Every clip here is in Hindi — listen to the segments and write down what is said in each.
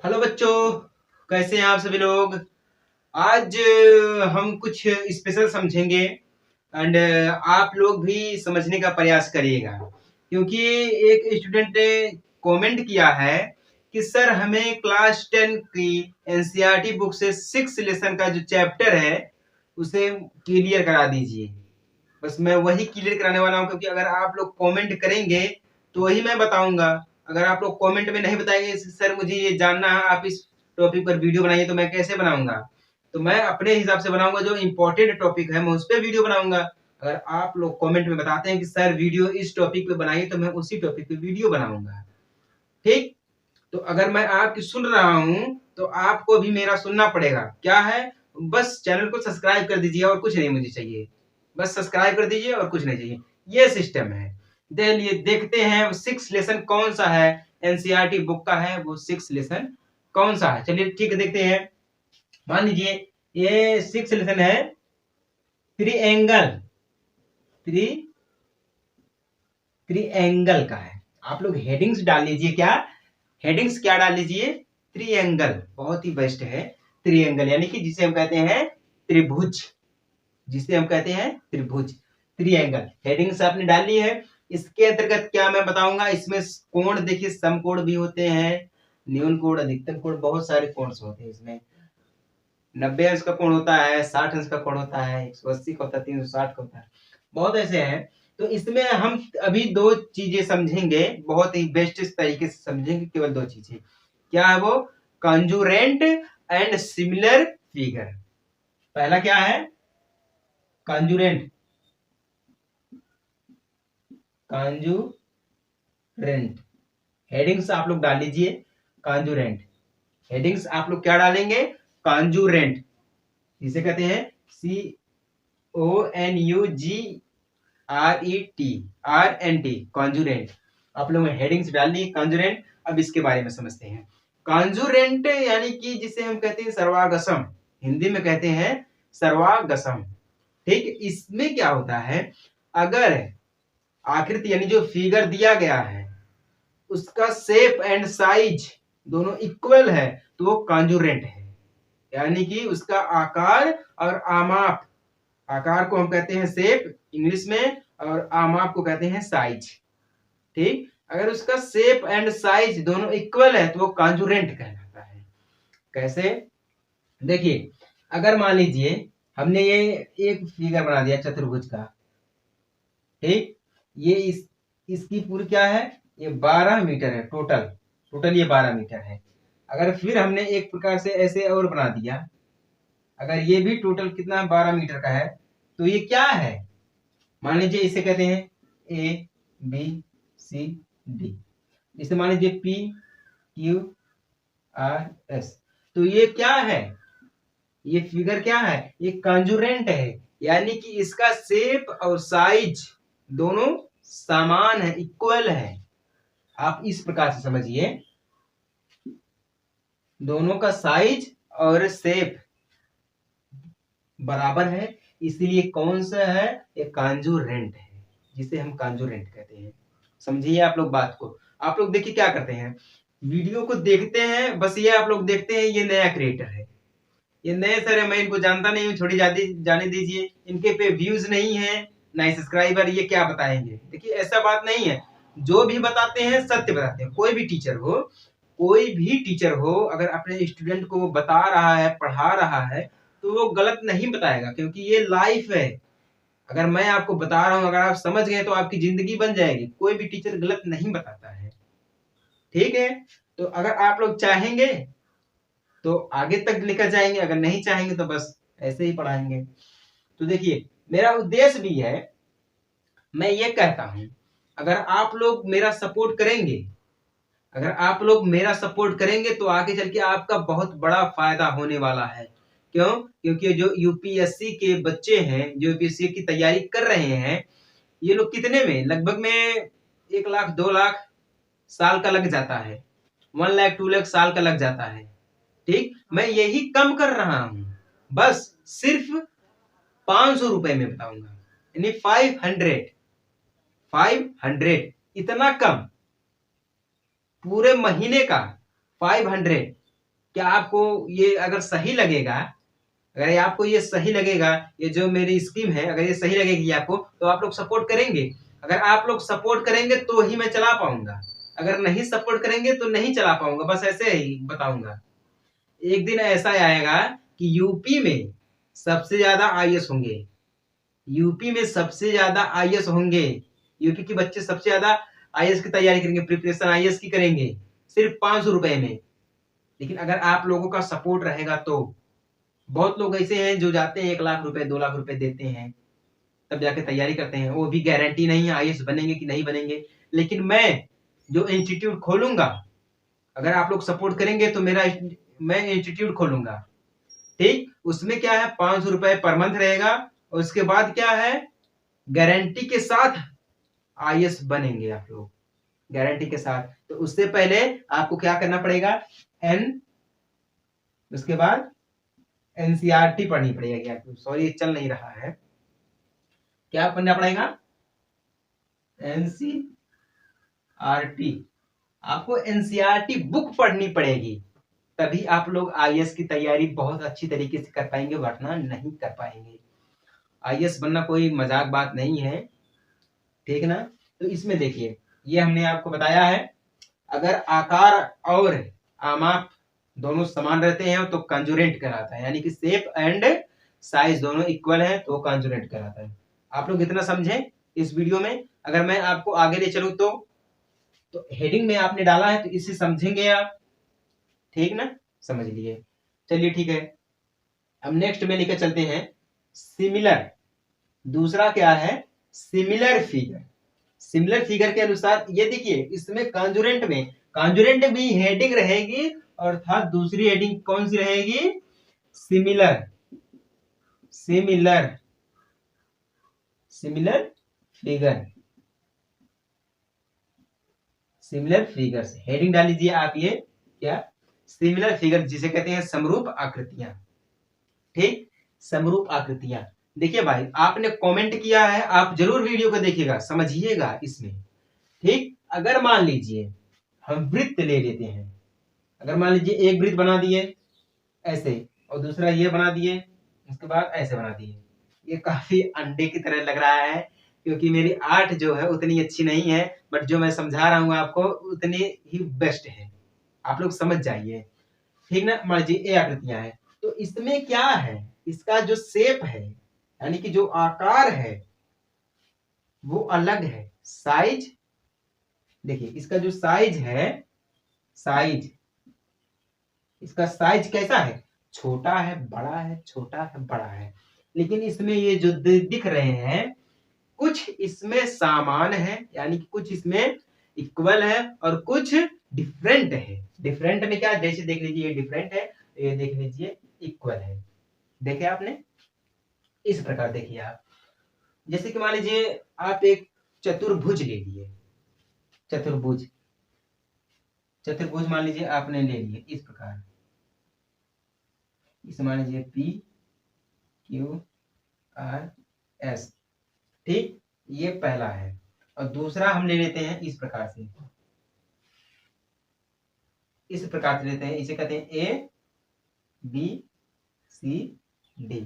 हेलो बच्चों, कैसे हैं आप सभी लोग। आज हम कुछ स्पेशल समझेंगे एंड आप लोग भी समझने का प्रयास करिएगा, क्योंकि एक स्टूडेंट ने कमेंट किया है कि सर हमें क्लास 10 की एनसीईआरटी बुक से 6 लेसन का जो चैप्टर है उसे क्लियर करा दीजिए। बस मैं वही क्लियर कराने वाला हूँ, क्योंकि अगर आप लोग कमेंट करेंगे तो वही मैं बताऊंगा। अगर आप लोग कमेंट में नहीं बताएंगे सर मुझे ये जानना है, आप इस टॉपिक पर वीडियो बनाइए, तो मैं कैसे बनाऊंगा। तो मैं अपने हिसाब से बनाऊंगा, जो इंपॉर्टेंट टॉपिक है मैं उस पर वीडियो बनाऊंगा। अगर आप लोग कमेंट में बताते हैं कि सर वीडियो इस टॉपिक पे बनाइए, तो मैं उसी टॉपिक पे वीडियो बनाऊंगा। ठीक। तो अगर मैं आपकी सुन रहा हूं तो आपको भी मेरा सुनना पड़ेगा। क्या है, बस चैनल को सब्सक्राइब कर दीजिए और कुछ नहीं मुझे चाहिए। बस सब्सक्राइब कर दीजिए और कुछ नहीं चाहिए, ये सिस्टम है। ये देखते हैं 6 लेसन कौन सा है, एनसीईआरटी बुक का है वो 6 लेसन कौन सा है। चलिए ठीक है, देखते हैं। मान लीजिए ये 6 लेसन है ट्रीएंगल ट्री ट्रीएंगल का है। आप लोग हेडिंग्स डाल लीजिए। क्या हेडिंग्स क्या डाल लीजिए? ट्रीएंगल, बहुत ही बेस्ट है। ट्रीएंगल यानी कि जिसे हम कहते हैं त्रिभुज, जिसे हम कहते हैं त्रिभुज, ट्रीएंगल। हेडिंग्स आपने डाल ली है। इसके अंतर्गत क्या मैं बताऊंगा, इसमें कोण देखिए, समकोण भी होते हैं, न्यून कोण, अधिकतम कोण, बहुत सारे कोण होते हैं इसमें। 90 अंश का कोण होता है, 60 अंश का कोण होता है, 180 का होता है, 360 का होता है, बहुत ऐसे हैं। तो इसमें हम अभी दो चीजें समझेंगे, बहुत ही बेस्ट तरीके से समझेंगे। केवल दो चीजें, क्या है वो? Congruent and similar figure. पहला क्या है? Congruent, congruent. हेडिंग्स आप लोग डाल लीजिए कॉन्जुरेंट। हेडिंग्स आप लोग क्या डालेंगे? कॉन्जुरेंट, जिसे कहते हैं CONUGRENT, कॉन्जुरेंट। आप लोग हेडिंग्स डाल दी कॉन्जुरेंट। अब इसके बारे में समझते हैं। कॉन्जुरेंट यानी कि जिसे हम कहते हैं सर्वागसम, हिंदी में कहते हैं सर्वागसम। ठीक, इसमें क्या होता है, अगर आकृति यानी जो फिगर दिया गया है उसका शेप एंड साइज दोनों इक्वल है तो वो कॉन्जुरेंट है। यानी कि उसका आकार और आमाप, आकार को हम कहते हैं शेप इंग्लिश में, और आमाप को कहते हैं साइज। ठीक, अगर उसका शेप एंड साइज दोनों इक्वल है तो वो कॉन्जुरेंट कहलाता है। कैसे? देखिए, अगर मान लीजिए हमने ये एक फिगर बना दिया चतुर्भुज का। ठीक, ये इसकी पूरी क्या है, ये 12 मीटर है टोटल ये 12 मीटर है। अगर फिर हमने एक प्रकार से ऐसे और बना दिया, अगर ये भी टोटल कितना 12 मीटर का है, तो ये क्या है? मान लीजिए इसे कहते हैं ABCD, इसे मान लीजिए PQRS। तो ये क्या है? ये फिगर क्या है? ये कॉन्जुरेंट है, यानी कि इसका शेप और साइज दोनों समान है, इक्वल है। आप इस प्रकार से समझिए, दोनों का साइज और शेप बराबर है, इसलिए कौन सा है? ये कॉन्जुरेंट है, जिसे हम कॉन्जुरेंट कहते हैं। समझिए आप लोग बात को। आप लोग देखिए क्या करते हैं, वीडियो को देखते हैं, बस ये आप लोग देखते हैं ये नया क्रिएटर है, ये नए सर है, मैं इनको जानता नहीं हूँ, छोड़ी जाने दीजिए। इनके पे व्यूज नहीं है, ना ही सब्सक्राइबर, ये क्या बताएंगे। देखिए ऐसा बात नहीं है, जो भी बताते हैं सत्य बताते हैं। कोई भी टीचर हो, कोई भी टीचर हो, अगर अपने स्टूडेंट को वो बता रहा है, पढ़ा रहा है, तो वो गलत नहीं बताएगा, क्योंकि ये लाइफ है। अगर मैं आपको बता रहा हूँ, अगर आप समझ गए तो आपकी जिंदगी बन जाएगी। कोई भी टीचर गलत नहीं बताता है। ठीक है, तो अगर आप लोग चाहेंगे तो आगे तक लेकर जाएंगे, अगर नहीं चाहेंगे तो बस ऐसे ही पढ़ाएंगे। तो देखिए, मेरा उद्देश्य भी है, मैं ये कहता हूं, अगर आप लोग मेरा सपोर्ट करेंगे, अगर आप लोग मेरा सपोर्ट करेंगे तो आगे चल के आपका बहुत बड़ा फायदा होने वाला है। क्यों? क्योंकि जो यूपीएससी के बच्चे हैं, जो यूपीएससी की तैयारी कर रहे हैं, ये लोग कितने में, लगभग में 1 लाख 2 लाख साल का लग जाता है, 1 लाख 2 लाख साल का लग जाता है। ठीक, मैं यही कम कर रहा हूं, बस सिर्फ 500 रुपए में बताऊंगा, यानी 500 इतना कम, पूरे महीने का 500। क्या आपको ये अगर सही लगेगा, अगर आपको ये सही लगेगा, ये जो मेरी स्कीम है अगर ये सही लगेगी आपको, तो आप लोग सपोर्ट करेंगे। अगर आप लोग सपोर्ट करेंगे तो ही मैं चला पाऊंगा, अगर नहीं सपोर्ट करेंगे तो नहीं चला पाऊंगा, बस ऐसे ही बताऊंगा। एक दिन ऐसा आएगा कि यूपी में सबसे ज्यादा आईएएस होंगे, यूपी में सबसे ज्यादा आईएएस होंगे, यूपी के बच्चे सबसे ज्यादा आईएएस की तैयारी करेंगे, प्रिपरेशन आईएएस की करेंगे सिर्फ 500 रुपए में। लेकिन अगर आप लोगों का सपोर्ट रहेगा तो बहुत लोग ऐसे हैं जो जाते हैं 1 लाख रुपए 2 लाख रुपए देते हैं तब जाके तैयारी करते हैं, वो भी गारंटी नहीं है आईएएस बनेंगे कि नहीं बनेंगे। लेकिन मैं जो इंस्टीट्यूट खोलूंगा, अगर आप लोग सपोर्ट करेंगे तो मैं इंस्टीट्यूट खोलूंगा, ठीक। उसमें क्या है 500 रुपए पर मंथ रहेगा, और उसके बाद क्या है गारंटी के साथ आईएएस बनेंगे आप लोग, गारंटी के साथ। तो उससे पहले आपको क्या करना पड़ेगा, उसके बाद एनसीईआरटी पढ़नी पड़ेगी आपको, सॉरी चल नहीं रहा है, क्या पढ़ना पड़ेगा, एनसीईआरटी, आपको एनसीईआरटी बुक पढ़नी पड़ेगी, तभी आप लोग आईएएस की तैयारी बहुत अच्छी तरीके से कर पाएंगे, वरना नहीं कर पाएंगे। आईएएस बनना कोई मजाक बात नहीं है, ठीक ना। तो इसमें देखिए ये हमने आपको बताया है, अगर आकार और आमाप दोनों समान रहते हैं तो कंजूरेंट कहलाता है, यानी कि शेप एंड साइज दोनों इक्वल है तो कंजूरेंट कहलाता है। आप लोग इतना समझे इस वीडियो में। अगर मैं आपको आगे ले चलूं तो हेडिंग में आपने डाला है तो इसे समझेंगे आप, ठीक ना, समझ लिए। चलिए ठीक है, अब नेक्स्ट में लेकर चलते हैं सिमिलर। दूसरा क्या है, सिमिलर फिगर। सिमिलर फिगर के अनुसार ये देखिए इसमें कॉन्जुरेंट भी हेडिंग रहेगी, अर्थात दूसरी हेडिंग कौन सी रहेगी, similar similar similar figure, similar figures heading डाल लीजिए आप, ये क्या, सिमिलर फिगर जिसे कहते हैं समरूप आकृतियां, ठीक, समरूप आकृतियां। देखिए भाई आपने कमेंट किया है, आप जरूर वीडियो को देखिएगा समझिएगा इसमें, ठीक। अगर मान लीजिए हम वृत्त ले लेते हैं, अगर मान लीजिए एक वृत्त बना दिए ऐसे और दूसरा ये बना दिए, उसके बाद ऐसे बना दिए, ये काफी अंडे की तरह लग रहा है क्योंकि मेरी आर्ट जो है उतनी अच्छी नहीं है, बट जो मैं समझा रहा हूं आपको उतनी ही बेस्ट है, आप लोग समझ जाइए, ठीक ना। मान लीजिए ये आकृतियां हैं, तो इसमें क्या है, इसका जो शेप है यानी कि जो आकार है वो अलग है, साइज देखिए इसका जो साइज है, साइज इसका साइज कैसा है, छोटा है बड़ा है, छोटा है बड़ा है। लेकिन इसमें ये जो दिख रहे हैं कुछ इसमें समान है, यानी कि कुछ इसमें इक्वल है और कुछ डिफरेंट है। डिफरेंट में क्या, जैसे देख लीजिए ये डिफरेंट है, ये देख लीजिए इक्वल है, देखे आपने, इस प्रकार देखिए आप। जैसे कि मान लीजिए आप एक चतुर्भुज ले लिए, चतुर्भुज चतुर्भुज मान लीजिए आपने ले लिए इस प्रकार, इसे मान लीजिए पी क्यू आर एस, ठीक, ये पहला है। और दूसरा हम ले लेते हैं इस प्रकार से, इस प्रकार से लेते हैं, इसे कहते हैं ए बी सी डी।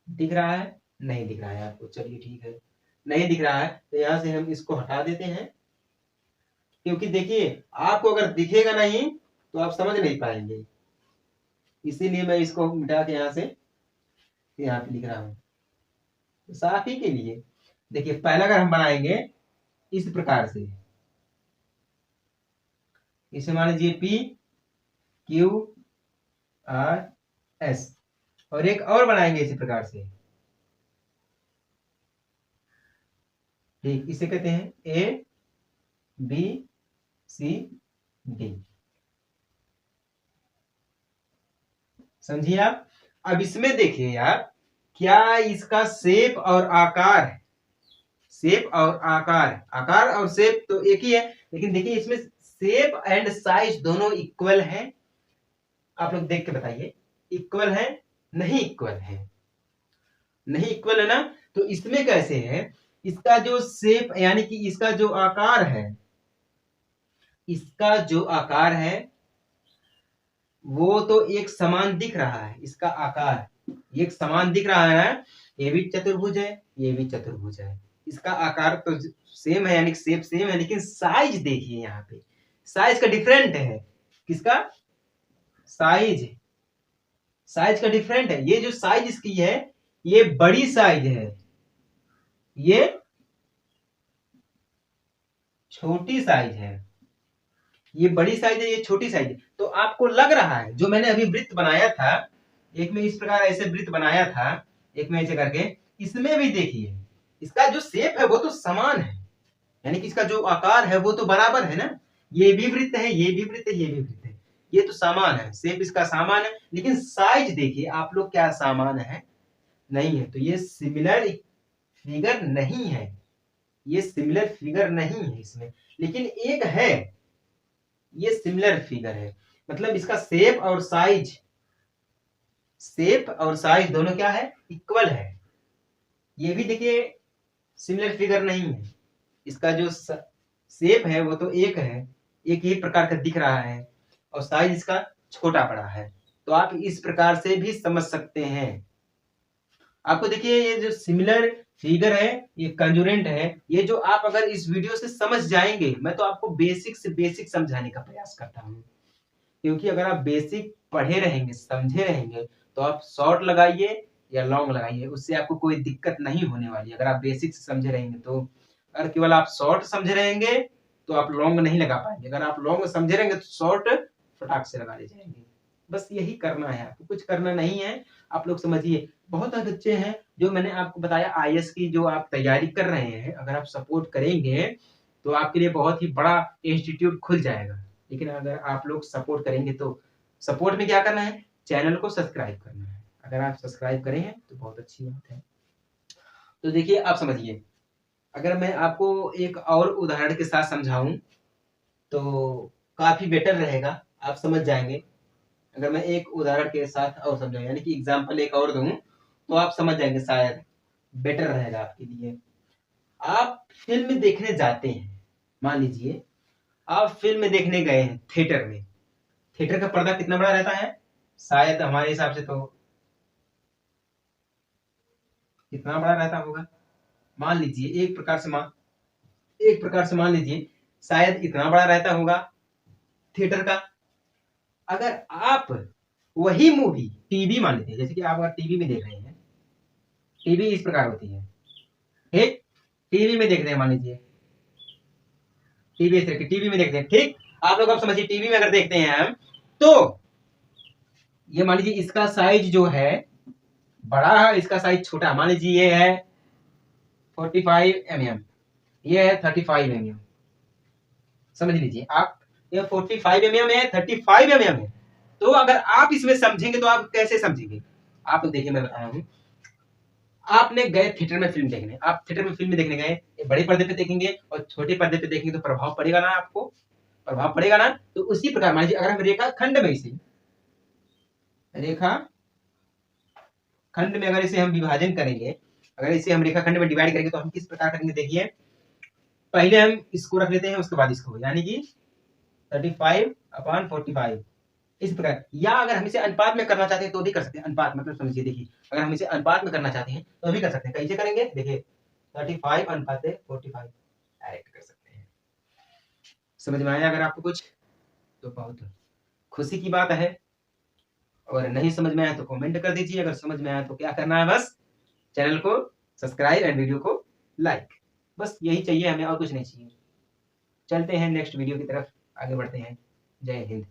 दिख रहा है, नहीं दिख रहा है आपको, चलिए ठीक है, नहीं दिख रहा है तो यहां से हम इसको हटा देते हैं, क्योंकि देखिए आपको अगर दिखेगा नहीं तो आप समझ नहीं पाएंगे, इसीलिए मैं इसको मिटा के यहां से यहाँ पे लिख रहा हूं, तो साफ ही के लिए। देखिए पहला अगर हम बनाएंगे इस प्रकार से, इसे मान लीजिए पी क्यू आर एस, और एक और बनाएंगे इसी प्रकार से, ठीक, इसे कहते हैं ए बी सी डी, समझिए आप। अब इसमें देखिए यार, क्या इसका शेप और आकार, शेप और आकार, आकार और शेप तो एक ही है, लेकिन देखिए इसमें शेप एंड साइज दोनों इक्वल है, आप लोग देख के बताइए इक्वल है, नहीं इक्वल है, नहीं इक्वल है ना। तो इसमें कैसे है, इसका जो शेप यानी कि इसका जो आकार है, इसका जो आकार है वो तो एक समान दिख रहा है, इसका आकार एक समान दिख रहा है ना, ये भी चतुर्भुज है, ये भी चतुर्भुज है, इसका आकार तो सेम है, यानी शेप सेम है, लेकिन साइज देखिए यहाँ पे साइज का डिफरेंट है। किसका साइज? साइज का डिफरेंट है। ये जो साइज इसकी है ये बड़ी साइज है, ये छोटी साइज है, ये बड़ी साइज है, ये छोटी साइज है। तो आपको लग रहा है जो मैंने अभी वृत्त बनाया था, एक में इस प्रकार ऐसे वृत्त बनाया था, एक में ऐसे करके, इसमें भी देखिए इसका जो शेप है वो तो समान है, यानी कि इसका जो आकार है वो तो बराबर है ना, ये भी वृत्त है, ये भी वृत्त है, ये भी वृत्त है, ये तो समान है, शेप इसका समान है, लेकिन साइज देखिए आप लोग क्या समान है, नहीं है। तो ये सिमिलर फिगर नहीं है, ये सिमिलर फिगर नहीं है इसमें, लेकिन एक है ये सिमिलर फिगर है, मतलब इसका शेप और साइज दोनों क्या है, इक्वल है। ये भी देखिए सिमिलर फिगर नहीं है, इसका जो शेप है वो तो एक है, एक ही प्रकार का दिख रहा है, और साइज इसका छोटा बड़ा है। तो आप इस प्रकार से भी समझ सकते हैं। आपको देखिए ये जो सिमिलर फिगर है ये कंजूरेंट है, ये जो आप अगर इस वीडियो से समझ जाएंगे, मैं तो आपको बेसिक से बेसिक समझाने का प्रयास करता हूँ, क्योंकि अगर आप बेसिक पढ़े रहेंगे समझे रहेंगे तो आप शॉर्ट लगाइए या लॉन्ग लगाइए, उससे आपको कोई दिक्कत नहीं होने वाली। अगर आप बेसिक से समझे रहेंगे तो, अगर केवल आप शॉर्ट समझे रहेंगे तो आप लॉन्ग नहीं लगा पाएंगे, अगर आप लॉन्ग समझे रहेंगे तो शॉर्ट फटाक से लगा ले जाएंगे। बस यही करना है, आपको कुछ करना नहीं है, आप लोग समझिए। बहुत सारे बच्चे हैं जो मैंने आपको बताया आईएएस की जो आप तैयारी कर रहे हैं, अगर आप सपोर्ट करेंगे तो आपके लिए बहुत ही बड़ा इंस्टीट्यूट खुल जाएगा। लेकिन अगर आप लोग सपोर्ट करेंगे तो सपोर्ट में क्या करना है, चैनल को सब्सक्राइब करना है। अगर आप सब्सक्राइब करें हैं तो बहुत अच्छी बात है। तो देखिए आप समझिए, अगर मैं आपको एक और उदाहरण के साथ समझाऊं तो काफी बेटर रहेगा, आप समझ जाएंगे। अगर मैं एक उदाहरण के साथ और समझाऊं, यानी कि एग्जाम्पल एक और दूं, तो आप समझ जाएंगे, शायद बेटर रहेगा आपके लिए। आप फिल्म देखने जाते हैं, मान लीजिए आप फिल्म देखने गए हैं थिएटर में, थिएटर का पर्दा कितना बड़ा रहता है, शायद हमारे हिसाब से तो कितना बड़ा रहता होगा, मान लीजिए एक प्रकार से मान लीजिए शायद इतना बड़ा रहता होगा थिएटर का। अगर आप वही मूवी टीवी मान लीजिए, जैसे कि आप अगर टीवी में देख रहे हैं, टीवी इस प्रकार होती है, ठीक, टीवी में देख रहे हैं, मान लीजिए टीवी इस तरह की टीवी में देखते हैं, ठीक, आप लोग अब समझिए टीवी में अगर देखते हैं हम, तो ये मान लीजिए इसका साइज जो है बड़ा है, इसका साइज छोटा, मान लीजिए ये है 45 mm, ये है 35 mm, समझ लीजिए आप, ये 45 mm है, 35 mm है। तो अगर आप इसमें समझेंगे तो आप कैसे समझेंगे, आप देखिए मैं बता रहा हूं, आपने गए थिएटर में फिल्म देखने, आप थिएटर में फिल्म देखने गए, बड़े पर्दे पे देखेंगे और छोटे पर्दे पे देखेंगे तो प्रभाव पड़ेगा ना, आपको प्रभाव पड़ेगा ना। तो उसी प्रकार मान लीजिए अगर हम रेखा खंड में अगर इसे हम विभाजन करेंगे, अगर इसे हम रेखा खंड में डिवाइड करेंगे तो हम किस प्रकार करेंगे, देखिए पहले हम इसको रख लेते हैं उसके बाद इसको, यानी कि 35/45 इस प्रकार। या अगर हम इसे अनुपात में करना चाहते हैं तो भी कर सकते हैं, अनुपात मतलब समझिए, देखिए अगर हम इसे अनुपात में करना चाहते हैं तो भी कर सकते हैं, कैसे करेंगे, देखिए 35/45 डायरेक्ट कर सकते हैं। समझ में आया अगर आपको कुछ, तो बहुत खुशी की बात है, और नहीं समझ में आया तो कमेंट कर दीजिए, अगर समझ में आया तो क्या करना है, बस चैनल को सब्सक्राइब एंड वीडियो को लाइक, बस यही चाहिए हमें और कुछ नहीं चाहिए। चलते हैं नेक्स्ट वीडियो की तरफ, आगे बढ़ते हैं। जय हिंद।